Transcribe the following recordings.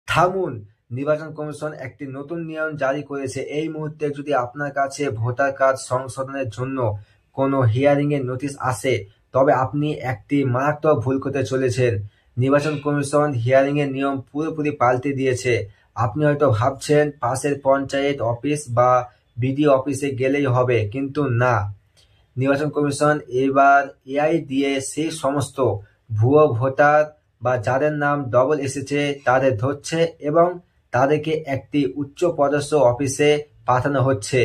থামুন! নির্বাচন কমিশন একটি নতুন নিয়ম জারি করেছে। এই মুহূর্তে যদি আপনার কাছে ভোটার কার্ড সংশোধনের জন্য কোনো হিয়ারিংয়ের নোটিশ আসে, তবে আপনি একটি মারাত্মক ভুল করতে চলেছেন। নির্বাচন কমিশন হিয়ারিংয়ের নিয়ম পুরোপুরি পাল্টে দিয়েছে। আপনি হয়তো ভাবছেন পাশের পঞ্চায়েত অফিস বা বিডিও অফিসে গেলেই হবে, কিন্তু না। নির্বাচন কমিশন এবার এআই দিয়ে সেই সমস্ত ভুয়ো ভোটার বা যাদের নাম ডবল এসেছে তাদের ধরছে এবং তাদেরকে একটি উচ্চপদস্থ অফিসে পাঠানো হচ্ছে।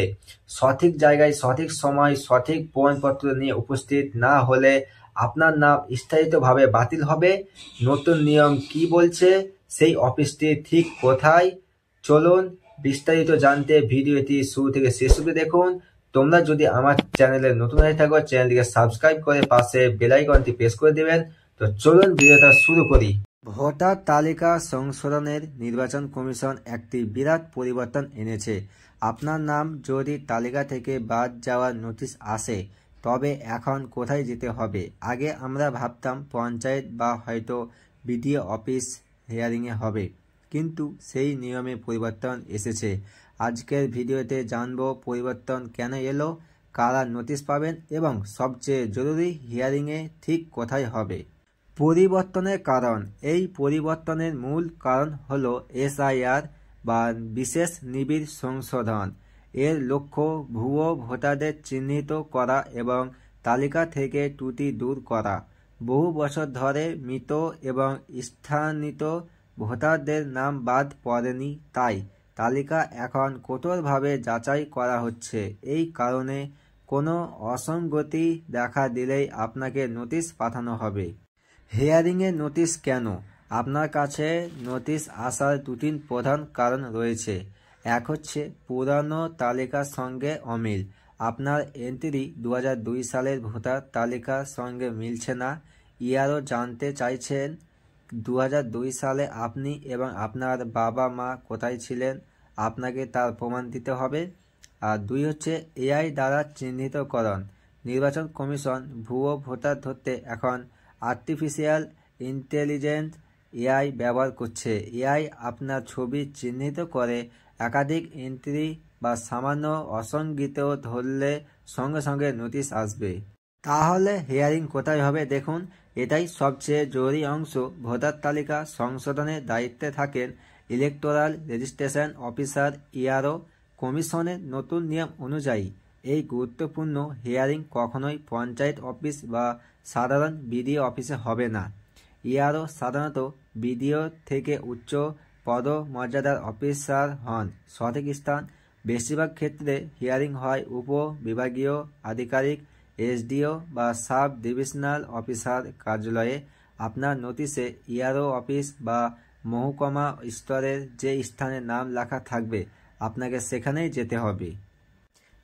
সঠিক জায়গায় সঠিক সময় সঠিক প্রমাণপত্র নিয়ে উপস্থিত না হলে আপনার নাম স্থায়িতভাবে বাতিল হবে। নতুন নিয়ম কি বলছে, সেই অফিসটি ঠিক কোথায়, চলুন বিস্তারিত জানতে ভিডিওটি শুরু থেকে শেষ অবধি দেখুন। তোমরা যদি আমার চ্যানেলে নতুন হয়ে থাকো, চ্যানেলটিকে সাবস্ক্রাইব করে পাশে বেল আইকনটি প্রেস করে দেবেন। তো চলুন ভিডিওটা শুরু করি। ভোটার তালিকা সংশোধনের নির্বাচন কমিশন একটি বিরাট পরিবর্তন এনেছে। আপনার নাম যদি তালিকা থেকে বাদ যাওয়ার নোটিশ আসে, তবে এখন কোথায় যেতে হবে? আগে আমরা ভাবতাম পঞ্চায়েত বা হয়তো বিডিও অফিস হিয়ারিংয়ে হবে, কিন্তু সেই নিয়মে পরিবর্তন এসেছে। আজকের ভিডিওতে জানবো পরিবর্তন কেন এলো, কারা নোটিশ পাবেন এবং সবচেয়ে জরুরি হিয়ারিংয়ে ঠিক কোথায় হবে। পরিবর্তনের কারণ। এই পরিবর্তনের মূল কারণ হলো এসআইআর বা বিশেষ নিবিড় সংশোধন। এর লক্ষ্য ভুয়ো ভোটারদের চিহ্নিত করা এবং তালিকা থেকে ত্রুটি দূর করা। বহু বছর ধরে মৃত এবং স্থানিত ভোটারদের নাম বাদ পড়েনি, তাই তালিকা এখন কঠোরভাবে যাচাই করা হচ্ছে। এই কারণে কোনো অসঙ্গতি দেখা দিলেই আপনাকে নোটিশ পাঠানো হবে। হিয়ারিংয়ের নোটিশ কেন? আপনার কাছে নোটিশ আসার দুটি প্রধান কারণ রয়েছে। এক হচ্ছে পুরানো তালিকার সঙ্গে অমিল। আপনার এন্ট্রি 2002 সালের ভোটার তালিকার সঙ্গে মিলছে না। ইআরও জানতে চাইছেন 2002 সালে আপনি এবং আপনার বাবা মা কোথায় ছিলেন, আপনাকে তার প্রমাণ দিতে হবে। আর দুই হচ্ছে এআই দ্বারা চিহ্নিতকরণ। নির্বাচন কমিশন ভুয়ো ভোটার ধরতে এখন আর্টিফিশিয়াল ইন্টেলিজেন্স এআই ব্যবহার করছে। এআই আপনার ছবি চিহ্নিত করে একাধিক এন্ট্রি বা সামান্য অসঙ্গিত ধরলে সঙ্গে সঙ্গে নোটিশ আসবে। তাহলে হিয়ারিং কোথায় হবে দেখুন। এটাই সবচেয়ে জরুরি অংশ। ভোটার তালিকা সংশোধনের দায়িত্বে থাকেন ইলেকটোরাল রেজিস্ট্রেশন অফিসার ইআরও। কমিশনের নতুন নিয়ম অনুযায়ী এই গুরুত্বপূর্ণ হিয়ারিং কখনোই পঞ্চায়েত অফিস বা সাধারণ বিডিও অফিসে হবে না। ইআরও সাধারণত বিডিও থেকে উচ্চ পদমর্যাদার অফিসার হন। সঠিক স্থান। বেশিরভাগ ক্ষেত্রে হিয়ারিং হয় উপ বিভাগীয় আধিকারিক, এসডিও বা সাব ডিভিশনাল অফিসার কার্যালয়ে। আপনার নোটিশে ইআরও অফিস বা মহকুমা স্তরের যে স্থানে নাম লেখা থাকবে আপনাকে সেখানেই যেতে হবে।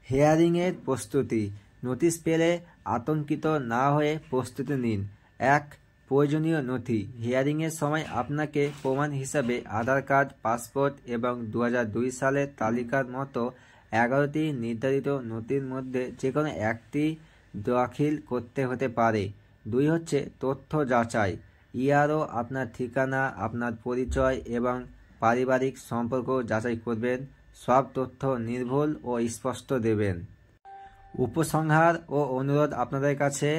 হিয়ারিংয়ের প্রস্তুতি। নোটিশ পেলে আতঙ্কিত না হয়ে প্রস্তুতি নিন। 1. প্রয়োজনীয় নথি। হিয়ারিংয়ের সময় আপনাকে প্রমাণ হিসাবে আধার কার্ড, পাসপোর্ট এবং 2002 সালের তালিকার মতো 11টি নির্ধারিত নথির মধ্যে যে কোনো একটি দাখিল করতে হতে পারে। 2 হচ্ছে তথ্য যাচাই। ইআরও আপনার ঠিকানা, আপনার পরিচয় এবং পারিবারিক সম্পর্ক যাচাই করবেন। সব তথ্য নির্ভুল ও স্পষ্ট দেবেন। উপসংহার ও অনুরোধ আপনাদের কাছে।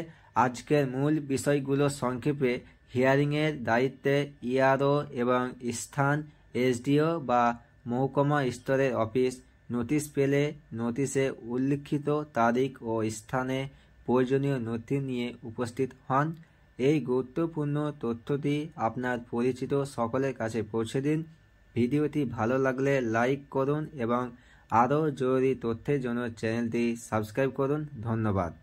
আজকের মূল বিষয়গুলো সংক্ষেপে। হিয়ারিংয়ের দায়িত্বে ইআরও এবং স্থান এসডিও বা মহকুমা স্তরের অফিস। নোটিশ পেলে নোটিশে উল্লিখিত তারিখ ও স্থানে প্রয়োজনীয় নথি নিয়ে উপস্থিত হন। এই গুরুত্বপূর্ণ তথ্যটি আপনার পরিচিত সকলের কাছে পৌঁছে দিন। ভিডিওটি ভালো লাগলে লাইক করুন এবং আরও জরুরি তথ্যের জন্য চ্যানেলটি সাবস্ক্রাইব করুন। ধন্যবাদ।